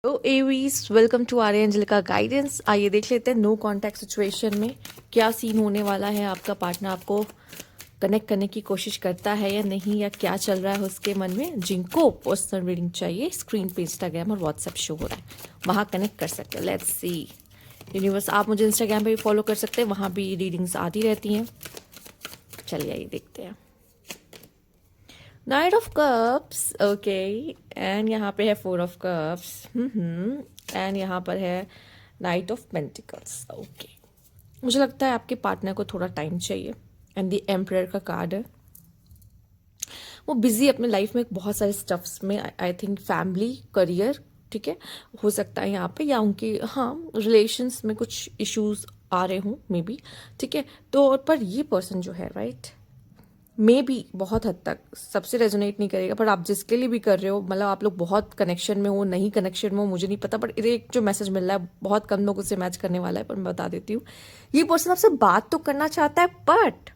तो एवीज welcome to Arya Angel का गाइडेंस। आइए देख लेते हैं नो कांटेक्ट सिचुएशन में क्या सीन होने वाला है। आपका पार्टनर आपको कनेक्ट करने की कोशिश करता है या नहीं, या क्या चल रहा है उसके मन में। जिनको पर्सनल रीडिंग चाहिए, स्क्रीन पे इंस्टाग्राम और व्हाट्सएप शो हो रहा है, वहाँ कनेक्ट कर सकते हैं। Let's see universe. आप मुझे इंस्टाग्राम पे भी फॉलो कर सकते हैं, वहाँ भी रीडिंग्स आती रहती हैं। चलिए आइए देखते हैं। Night of cups, okay. And यहाँ पे है फोर ऑफ कप्स, एंड यहाँ पर है नाइट ऑफ पेंटिकल्स, ओके। मुझे लगता है आपके पार्टनर को थोड़ा टाइम चाहिए। एंड द एम्परर का कार्ड है। वो बिजी अपने लाइफ में बहुत सारे स्टफ्स में, आई थिंक फैमिली, करियर, ठीक है, हो सकता है यहाँ पे, या उनके रिलेशंस में कुछ इश्यूज आ रहे हों मे बी, ठीक है। तो पर ये पर्सन जो है, राइट, मे बी बहुत हद तक सबसे रेजोनेट नहीं करेगा, पर आप जिसके लिए भी कर रहे हो, मतलब आप लोग बहुत कनेक्शन में हो, नहीं कनेक्शन में हो, मुझे नहीं पता, बट एक जो मैसेज मिल रहा है बहुत कम लोगों से मैच करने वाला है, पर मैं बता देती हूँ। ये पर्सन आपसे बात तो करना चाहता है, बट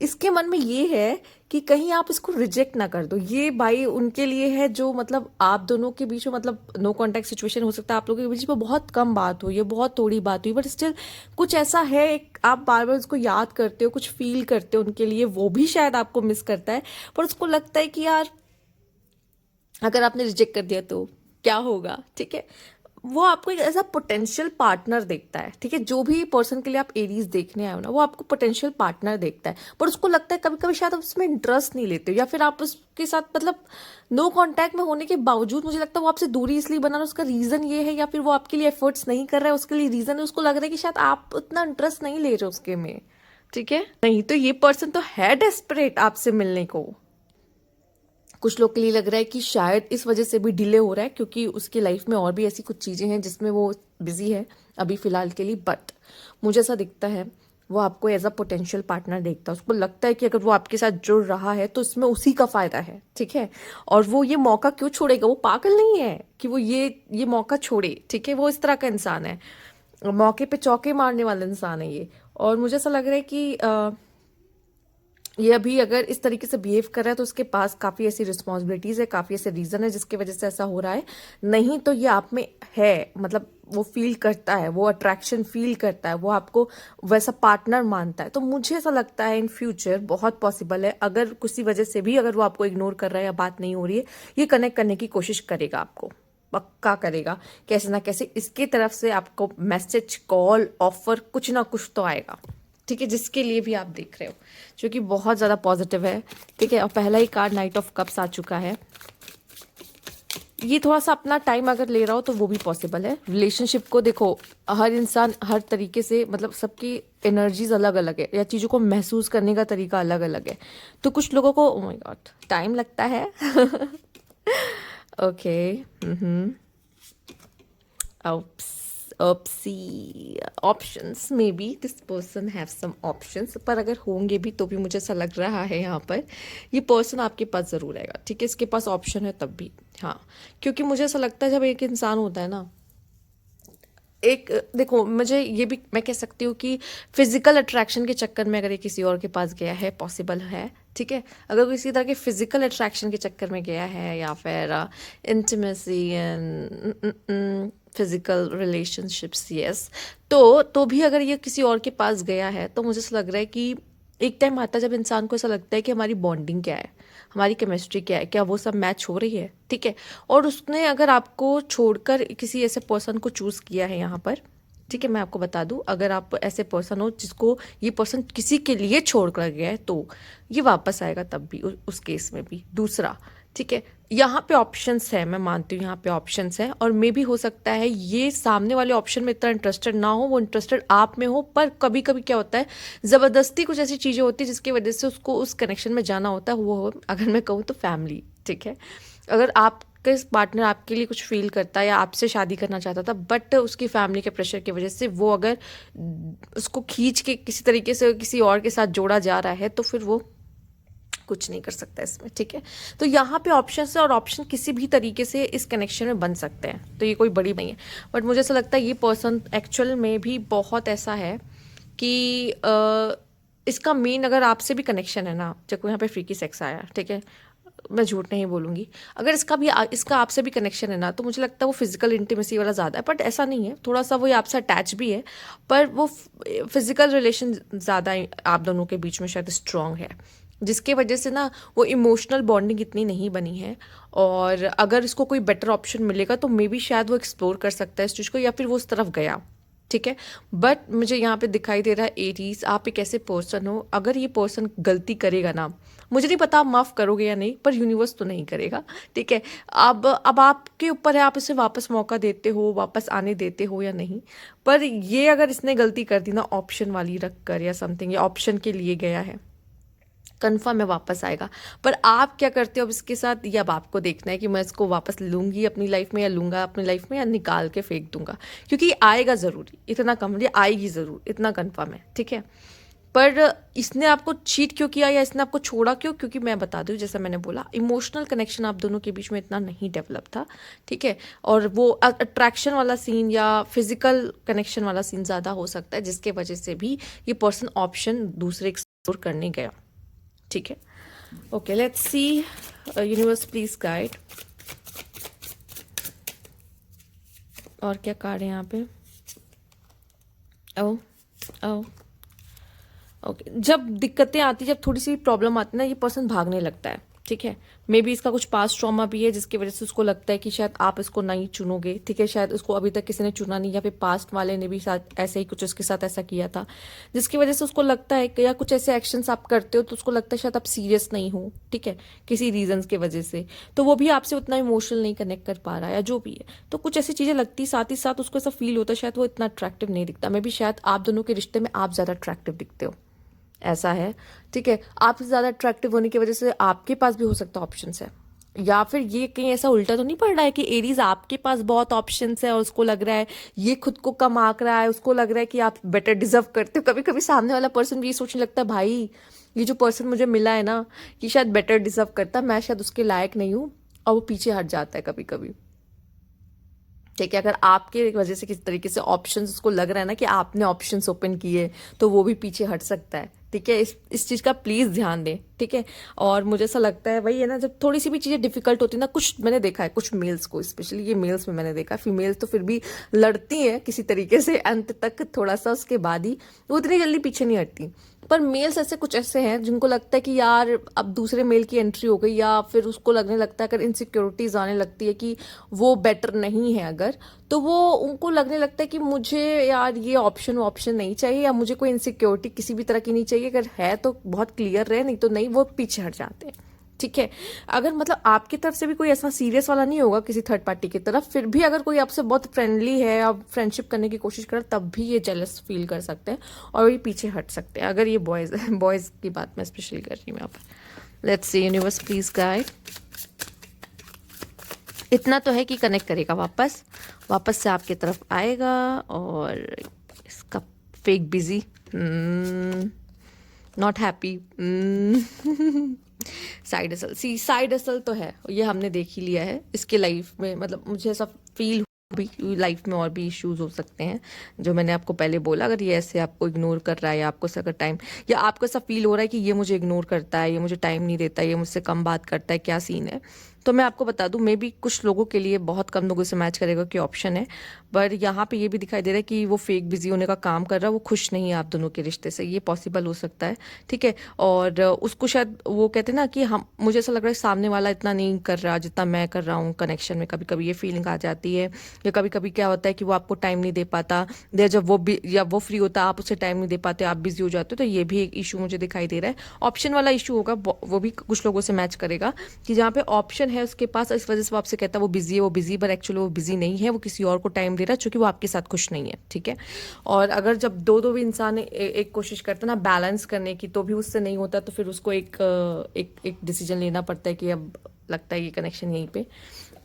इसके मन में ये है कि कहीं आप इसको रिजेक्ट ना कर दो। ये भाई उनके लिए है जो, मतलब आप दोनों के बीच में, मतलब नो कांटेक्ट सिचुएशन हो सकता है, आप लोगों के बीच में बहुत कम बात हुई है, बहुत थोड़ी बात हुई, बट स्टिल कुछ ऐसा है, आप बार बार उसको याद करते हो, कुछ फील करते हो उनके लिए, वो भी शायद आपको मिस करता है, पर उसको लगता है कि यार अगर आपने रिजेक्ट कर दिया तो क्या होगा, ठीक है। वो आपको एक ऐसा पोटेंशियल पार्टनर देखता है, ठीक है। जो भी पर्सन के लिए आप एरीज देखने आए हो ना, वो आपको पोटेंशियल पार्टनर देखता है, पर उसको लगता है कभी कभी शायद आप उसमें इंटरेस्ट नहीं लेते हो, या फिर आप उसके साथ मतलब नो कांटेक्ट में होने के बावजूद मुझे लगता है वो आपसे दूरी इसलिए बना रहा है, उसका रीजन ये है, या फिर वो आपके लिए एफर्ट्स नहीं कर रहा है, उसके लिए रीजन है, उसको लग रहा है कि शायद आप उतना इंटरेस्ट नहीं ले रहे हो उसके में, ठीक है। नहीं तो ये पर्सन तो है डेस्परेट आपसे मिलने को। कुछ लोग के लिए लग रहा है कि शायद इस वजह से भी डिले हो रहा है, क्योंकि उसकी लाइफ में और भी ऐसी कुछ चीजें हैं जिसमें वो बिजी है अभी फिलहाल के लिए, बट मुझे ऐसा दिखता है वो आपको एज अ पोटेंशियल पार्टनर देखता है। उसको लगता है कि अगर वो आपके साथ जुड़ रहा है तो इसमें उसी का फायदा है, ठीक है। और वो ये मौका क्यों छोड़ेगा, वो पागल नहीं है कि वो ये मौका छोड़े, ठीक है। वो इस तरह का इंसान है, मौके पे चौके मारने वाला इंसान है ये। और मुझे ऐसा लग रहा है कि ये अभी अगर इस तरीके से बिहेव कर रहा है तो उसके पास काफ़ी ऐसी रिस्पॉन्सिबिलिटीज़ है, काफ़ी ऐसे रीज़न है जिसकी वजह से ऐसा हो रहा है। नहीं तो ये आप में है, मतलब वो फील करता है, वो अट्रैक्शन फील करता है, वो आपको वैसा पार्टनर मानता है। तो मुझे ऐसा लगता है इन फ्यूचर बहुत पॉसिबल है, अगर किसी वजह से भी अगर वो आपको इग्नोर कर रहा है या बात नहीं हो रही है, ये कनेक्ट करने की कोशिश करेगा, आपको पक्का करेगा। कैसे ना कैसे इसके तरफ से आपको मैसेज, कॉल, ऑफर, कुछ ना कुछ तो आएगा, ठीक है, जिसके लिए भी आप देख रहे हो, जो कि बहुत ज़्यादा पॉजिटिव है, ठीक है। और पहला ही कार्ड नाइट ऑफ कप्स आ चुका है। ये थोड़ा सा अपना टाइम अगर ले रहा हो तो वो भी पॉसिबल है। रिलेशनशिप को देखो, हर इंसान हर तरीके से, मतलब सबकी एनर्जीज अलग अलग है, या चीज़ों को महसूस करने का तरीका अलग अलग है। तो कुछ लोगों को ओ माय गॉड टाइम लगता है okay, upsy options, maybe this person have some options, पर अगर होंगे भी तो भी मुझे ऐसा लग रहा है यहाँ पर ये पर्सन आपके पास ज़रूर आएगा, ठीक है। इसके पास ऑप्शन है तब भी, हाँ, क्योंकि मुझे ऐसा लगता है जब एक इंसान होता है ना, एक देखो, मुझे ये भी मैं कह सकती हूँ कि फिजिकल अट्रैक्शन के चक्कर में अगर ये किसी और के पास गया है, पॉसिबल है, ठीक है। अगर किसी तरह के फिजिकल अट्रैक्शन के चक्कर में गया है, या फिर intimacy and physical relationships, yes, तो भी अगर ये किसी और के पास गया है, तो मुझे ऐसा लग रहा है कि एक टाइम आता है जब इंसान को ऐसा लगता है कि हमारी बॉन्डिंग क्या है, हमारी केमिस्ट्री क्या है, क्या वो सब मैच हो रही है, ठीक है। और उसने अगर आपको छोड़कर किसी ऐसे पर्सन को चूज किया है यहाँ पर, ठीक है, मैं आपको बता दूं, अगर आप ऐसे पर्सन हो जिसको ये पर्सन किसी के लिए छोड़ कर गया है, तो ये वापस आएगा तब भी, उस केस में भी दूसरा, ठीक है। यहाँ पे ऑप्शंस है, मैं मानती हूँ यहाँ पे ऑप्शंस है, और मे भी हो सकता है ये सामने वाले ऑप्शन में इतना इंटरेस्टेड ना हो, वो इंटरेस्टेड आप में हो, पर कभी कभी क्या होता है, ज़बरदस्ती कुछ ऐसी चीज़ें होती है जिसकी वजह से उसको उस कनेक्शन में जाना होता है। वो अगर मैं कहूँ तो फैमिली, ठीक है। अगर आपके पार्टनर आपके लिए कुछ फील करता है या आपसे शादी करना चाहता था, बट उसकी फैमिली के प्रेशर की वजह से वो अगर उसको खींच के किसी तरीके से किसी और के साथ जोड़ा जा रहा है, तो फिर वो कुछ नहीं कर सकता इसमें, ठीक है। तो यहाँ पे ऑप्शन है, और ऑप्शन किसी भी तरीके से इस कनेक्शन में बन सकते हैं, तो ये कोई बड़ी नहीं है। बट मुझे ऐसा लगता है ये पर्सन एक्चुअल में भी बहुत ऐसा है कि इसका मेन अगर आपसे भी कनेक्शन है ना, जब यहाँ पे फ्रीकी सेक्स आया, ठीक है, मैं झूठ नहीं बोलूँगी, अगर इसका आपसे भी कनेक्शन है ना, तो मुझे लगता है वो फिजिकल इंटीमेसी वाला ज़्यादा है, बट ऐसा नहीं है, थोड़ा सा वो आपसे अटैच भी है, पर वो फिजिकल रिलेशन ज़्यादा आप दोनों के बीच में शायद स्ट्रॉन्ग है, जिसके वजह से ना वो इमोशनल बॉन्डिंग इतनी नहीं बनी है। और अगर इसको कोई बेटर ऑप्शन मिलेगा तो मे बी शायद वो एक्सप्लोर कर सकता है इस चीज़ को, या फिर वो उस तरफ गया, ठीक है। बट मुझे यहाँ पे दिखाई दे रहा है एरीज, आप एक ऐसे पर्सन हो, अगर ये पर्सन गलती करेगा ना, मुझे नहीं पता आप माफ़ करोगे या नहीं, पर यूनिवर्स तो नहीं करेगा, ठीक है। अब आपके ऊपर है, आप इसे वापस मौका देते हो, वापस आने देते हो या नहीं। पर ये अगर इसने गलती कर दी ना ऑप्शन वाली रख कर या समथिंग, या ऑप्शन के लिए गया है, कन्फर्म है वापस आएगा। पर आप क्या करते हो अब इसके साथ, ये अब आपको देखना है कि मैं इसको वापस लूँगी अपनी लाइफ में, या लूँगा अपनी लाइफ में, या निकाल के फेंक दूंगा, क्योंकि ये आएगा ज़रूरी, इतना कम, ये आएगी ज़रूर, इतना कन्फर्म है, ठीक है। पर इसने आपको चीट क्यों किया या इसने आपको छोड़ा क्यों, क्योंकि मैं बता दूं, जैसा मैंने बोला, इमोशनल कनेक्शन आप दोनों के बीच में इतना नहीं डेवलप था, ठीक है। और वो अट्रैक्शन वाला सीन या फिजिकल कनेक्शन वाला सीन ज़्यादा हो सकता है, जिसके वजह से भी ये पर्सन ऑप्शन दूसरे एक्सप्लोर करने गया, ठीक है। Okay, let's see, universe please guide. और क्या कार्ड है यहाँ पे? ओ ओ ओके, जब दिक्कतें आती, जब थोड़ी सी प्रॉब्लम आती है ना, ये पर्सन भागने लगता है, ठीक है। मे बी इसका कुछ पास्ट ट्रॉमा भी है, जिसकी वजह से उसको लगता है कि शायद आप इसको नहीं चुनोगे, ठीक है। शायद उसको अभी तक किसी ने चुना नहीं, या फिर पास्ट वाले ने भी साथ ऐसे ही कुछ उसके साथ ऐसा किया था, जिसकी वजह से उसको लगता है कि, या कुछ ऐसे एक्शंस आप करते हो तो उसको लगता है शायद आप सीरियस नहीं हो, ठीक है, किसी रीजंस की वजह से, तो वो भी आपसे उतना इमोशनल नहीं कनेक्ट कर पा रहा है, या जो भी है। तो कुछ ऐसी चीज़ें लगती, साथ ही साथ उसको ऐसा फील होता है शायद वो इतना अट्रैक्टिव नहीं दिखता, मे बी शायद आप दोनों के रिश्ते में आप ज़्यादा अट्रैक्टिव दिखते हो, ऐसा है, ठीक है। आपसे ज़्यादा अट्रैक्टिव होने की वजह से आपके पास भी हो सकता है ऑप्शंस है, या फिर ये कहीं ऐसा उल्टा तो नहीं पड़ रहा है कि एरीज आपके पास बहुत ऑप्शंस है और उसको लग रहा है ये खुद को कम आंक रहा है, उसको लग रहा है कि आप बेटर डिजर्व करते हो। कभी कभी सामने वाला पर्सन भी ये सोचने लगता है, भाई ये जो पर्सन मुझे मिला है ना, ये शायद बेटर डिजर्व करता, मैं शायद उसके लायक नहीं हूँ, और वो पीछे हट जाता है कभी कभी, ठीक है। अगर आपके वजह से किसी तरीके से ऑप्शंस उसको लग रहा है ना कि आपने ऑप्शंस ओपन किए, तो वो भी पीछे हट सकता है, ठीक है। इस चीज़ का प्लीज़ ध्यान दें, ठीक है। और मुझे ऐसा लगता है वही है ना, जब थोड़ी सी भी चीज़ें डिफिकल्ट होती है ना, कुछ मैंने देखा है कुछ मेल्स को, स्पेशली ये मेल्स में मैंने देखा है, फीमेल्स तो फिर भी लड़ती हैं किसी तरीके से अंत तक, थोड़ा सा उसके बाद ही वो इतनी जल्दी पीछे नहीं हटती। पर मेल्स ऐसे कुछ ऐसे हैं जिनको लगता है कि यार अब दूसरे मेल की एंट्री हो गई, या फिर उसको लगने लगता है, अगर इनसिक्योरिटीज आने लगती है कि वो बेटर नहीं है अगर, तो वो उनको लगने लगता है कि मुझे यार ये ऑप्शन नहीं चाहिए, या मुझे कोई इनसिक्योरिटी किसी भी तरह की नहीं चाहिए, अगर है तो बहुत क्लियर रहे, नहीं तो नहीं, वो पीछे हट जाते हैं, ठीक है। अगर मतलब आपकी तरफ से भी कोई ऐसा सीरियस वाला नहीं होगा किसी थर्ड पार्टी की तरफ, फिर भी अगर कोई आपसे बहुत फ्रेंडली है, आप फ्रेंडशिप करने की कोशिश कर, तब भी ये जेलस फील कर सकते हैं और ये पीछे हट सकते हैं, अगर ये बॉयज की बात मैं स्पेशली कर रही हूँ यहाँ पर। Let's see, universe please guide. इतना तो है कि कनेक्ट करेगा, वापस से आपकी तरफ आएगा, और इसका fake busy, not happy, side hustle, side hustle तो है, ये हमने देख ही लिया है इसके लाइफ में, मतलब मुझे ऐसा फील भी लाइफ में और भी इश्यूज हो सकते हैं, जो मैंने आपको पहले बोला, अगर ये ऐसे आपको इग्नोर कर रहा है, या आपको अगर टाइम, या आपको ऐसा फील हो रहा है कि ये मुझे इग्नोर करता है, ये मुझे टाइम नहीं देता, ये मुझसे कम बात करता है, क्या सीन है, तो मैं आपको बता दूं, मे बी कुछ लोगों के लिए, बहुत कम लोगों से मैच करेगा कि ऑप्शन है, पर यहाँ पे ये भी दिखाई दे रहा है कि वो फेक बिजी होने का काम कर रहा है, वो खुश नहीं है आप दोनों के रिश्ते से, ये पॉसिबल हो सकता है, ठीक है। और उसको शायद वो कहते हैं ना कि हम, मुझे ऐसा लग रहा है सामने वाला इतना नहीं कर रहा जितना मैं कर रहा हूँ कनेक्शन में, कभी कभी ये फीलिंग आ जाती है, या कभी कभी क्या होता है कि वो आपको टाइम नहीं दे पाता, या जब वो फ्री होता है आप उसे टाइम नहीं दे पाते, आप बिजी हो जाते हो, तो ये भी एक इशू मुझे दिखाई दे रहा है। ऑप्शन वाला इशू होगा, वो भी कुछ लोगों से मैच करेगा, कि जहाँ पे ऑप्शन है उसके पास, इस वजह से वो आपसे कहता है वो बिजी है, वो बिजी, पर एक्चुअली वो बिजी नहीं है, वो किसी और को टाइम दे रहा है, क्योंकि वो आपके साथ खुश नहीं है, ठीक है। और अगर जब दो भी इंसान एक कोशिश करता है ना बैलेंस करने की, तो भी उससे नहीं होता, तो फिर उसको एक डिसीजन लेना पड़ता है कि अब लगता है ये कनेक्शन यहीं पे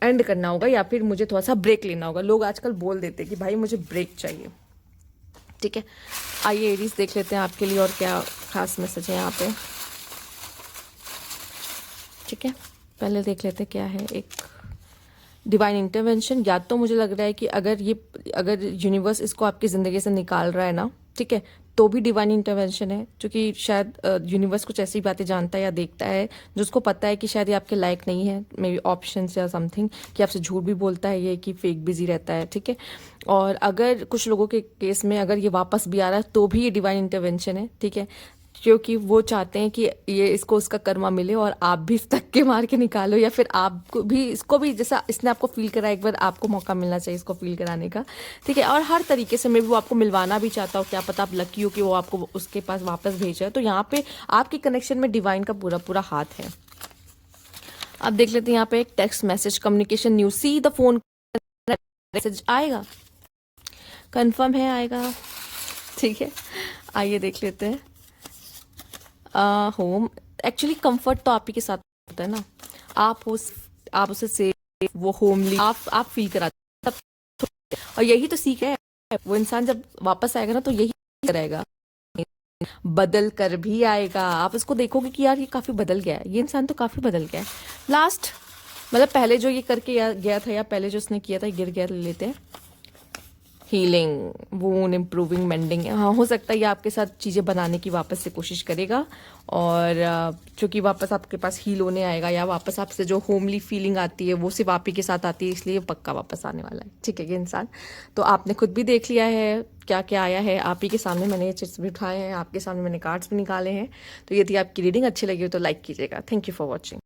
एंड करना होगा, या फिर मुझे थोड़ा सा ब्रेक लेना होगा। लोग आजकल बोल देते हैं कि भाई मुझे ब्रेक चाहिए, ठीक है। आइए एरीज देख लेते हैं आपके लिए और क्या खास मैसेज है यहाँ पे, ठीक है। पहले देख लेते क्या है, एक डिवाइन इंटरवेंशन, या तो मुझे लग रहा है कि अगर यूनिवर्स इसको आपकी ज़िंदगी से निकाल रहा है ना, ठीक है, तो भी डिवाइन इंटरवेंशन है, क्योंकि शायद यूनिवर्स कुछ ऐसी बातें जानता है या देखता है जो उसको पता है कि शायद ये आपके लायक नहीं है, मे बी ऑप्शंस या समथिंग, कि आपसे झूठ भी बोलता है ये, कि फेक बिजी रहता है, ठीक है। और अगर कुछ लोगों के केस में अगर ये वापस भी आ रहा है तो भी ये डिवाइन इंटरवेंशन है, ठीक है, क्योंकि वो चाहते हैं कि ये इसको उसका कर्मा मिले और आप भी इस धक्के मार के निकालो, या फिर आपको भी, इसको भी जैसा इसने आपको फील करा, एक बार आपको मौका मिलना चाहिए इसको फील कराने का, ठीक है। और हर तरीके से मैं भी वो आपको मिलवाना भी चाहता हूँ, क्या पता आप लकी हो कि वो आपको उसके पास वापस भेजा है। तो यहाँ पे आपके कनेक्शन में डिवाइन का पूरा पूरा हाथ है। अब देख लेते हैं यहाँ पे एक text message communication new, see the phone message आएगा, कंफर्म है आएगा, ठीक है। आइए देख लेते हैं। होम, एक्चुअली कंफर्ट तो आप ही के साथ होता है ना, आप उसे से वो होमली आप फील कराते हैं। और यही तो सीख है, वो इंसान जब वापस आएगा ना तो यही करेगा, बदल कर भी आएगा। आप उसको देखोगे कि यार ये काफी बदल गया है, ये इंसान तो काफी बदल गया है। लास्ट मतलब पहले जो ये करके गया था, या पहले जो उसने किया था, गिर गया, ले लेते हैं। हीलिंग, वून, इम्प्रूविंग, मेंडिंग, हाँ हो सकता है ये आपके साथ चीज़ें बनाने की वापस से कोशिश करेगा, और चूंकि वापस आपके पास हील होने आएगा, या वापस आपसे जो होमली फीलिंग आती है वो सिर्फ आप ही के साथ आती है, इसलिए पक्का वापस आने वाला है, ठीक है ये इंसान। तो आपने खुद भी देख लिया है क्या क्या आया है आप ही के सामने, मैंने ये चिट्स भी उठाए हैं, आपके सामने मैंने कार्ड्स भी निकाले हैं। तो यदि आपकी रीडिंग अच्छी लगी हो तो लाइक कीजिएगा। Thank you for watching.